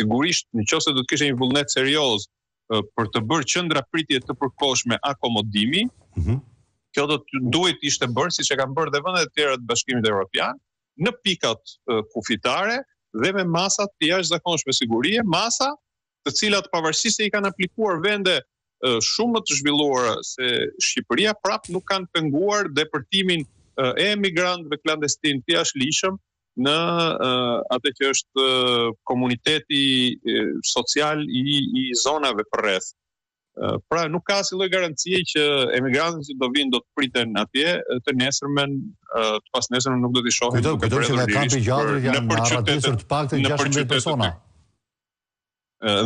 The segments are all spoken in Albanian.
sigurisht nëse do të kishte një vullnet serioz për të bërë qendra pritje të përkohshme akomodimi, kjo duhet ishte bërë siç e kanë bërë dhe vendet e tjera të Bashkimit Evropian, në pikat kufitare dhe me masa të jashtëzakonshme sigurie, masa të cilat pavarësisht se i kanë aplikuar vende shumë më të zhvilluara se Shqipëria, prap nuk kanë penguar depërtimin e emigrantëve klandestin të jashtëligjshëm në atë që është komuniteti social i zonave përreth. Pra nuk ka asnjë lloj garancie që emigrantët që do vinë do të priten atje, të nesërmen, të pasnesërmen nuk do t'i shohin. Kujtoj që nga kampi i Gjallërit janë arratisur të paktën 16 persona.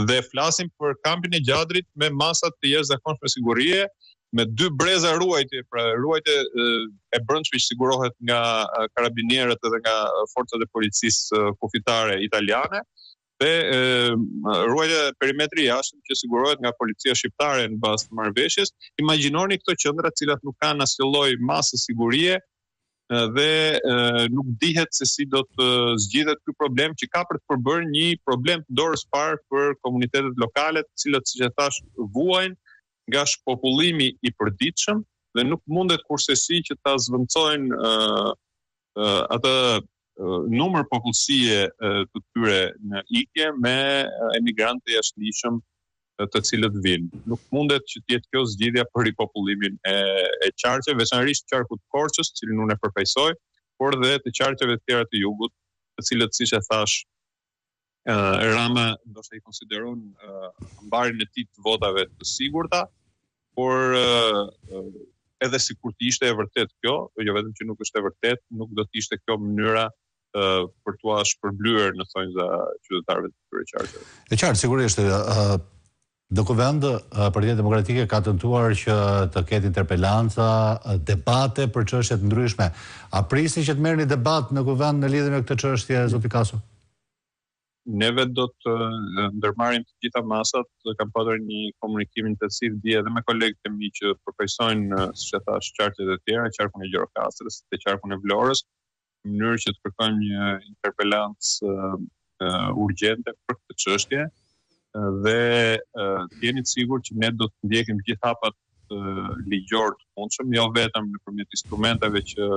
Dhe flasim për kampin e Gjallërit me masat të jashtëzakonshme sigurie, me 2 breza ruajtje, pra ruajtje e brendshme që sigurohet nga karabinierët dhe nga forcat e policisë kufitare italiane, dhe ruajtja e perimetrit jashtëm që sigurohet nga policia shqiptare në bazë të marrëveshjes. Imagjinoni këto qendra të cilat nuk kanë asnjë lloj masë sigurie dhe nuk dihet se si do të zgjidhet ky problem që ka për të përbërë një problem të dorës parë për komunitetet lokale, të cilat siç e thash vuajnë nga shpopullimi i përditshëm dhe nuk mundet kursesi që ta zvendçojnë atë numër popullsie të tyre në ikje me emigrantë jashtëligjshëm të cilët vinë. Nuk mundet që të jetë kjo zgjidhja për ripopullimin e qarqeve, veçanërisht qarkut të Korçës, cilin unë e përfaqësoj, por dhe të qarqeve të tjera të jugut, të cilët siç e thash Rama ndoshta i konsideron mbarjen e tij të votave të sigurta, por edhe sikur të ishte e vërtet kjo, jo vetëm që nuk është e vërtet, nuk do të ishte kjo mënyra për t'u shpërblyer në thonjza qytetarëve të këtyre qarqeve. E qartë, sigurisht, Dokuvend Partia Demokratike ka tentuar që të ketë interpelanca, debate për çështje të ndryshme. A prisni që të merrni debat në kuvend në lidhje me këtë çështje, zoti Kaso? Neve do të ndërmarrim të gjitha masat, kam pasur një komunikim intensiv dje edhe me kolegët e mi që përfaqësojnë, siç e thash, qarqet e tjera, qarkun e Gjirokastrës dhe qarkun e Vlorës, në mënyrë që të kërkojmë një interpelancë urgjente për këtë çështje dhe të jeni të sigurt që ne do të ndjekim gjithë hapat ligjor të mundshëm, jo vetëm nëpërmjet instrumenteve që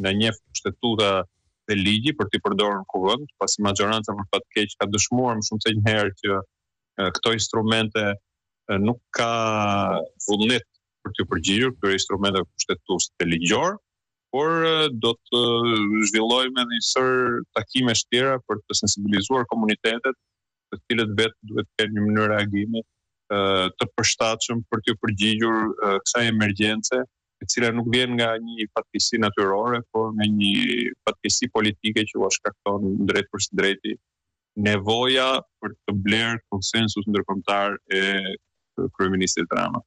na njeh kushtetuta dhe ligji për t'i përdorur në kuvend, pasi maxhoranca për fat keq ka dëshmuar më shumë se një herë që këto instrumente nuk ka vullnet për t'u përgjigjur këtyre instrumenteve kushtetuese të ligjor, por do të zhvillojmë edhe një sër takimesh tjera për të sensibilizuar komunitetet, të cilët vetë duhet të kenë një mënyrë reagimi të përshtatshëm për t'u përgjigjur kësaj emergjence, e cila nuk vjen nga një fatkeqësi natyrore, por nga një fatkeqësi politike që u shkakton drejt për së drejti nevoja për të blerë konsensus ndërkombëtar e kryeministit Rama.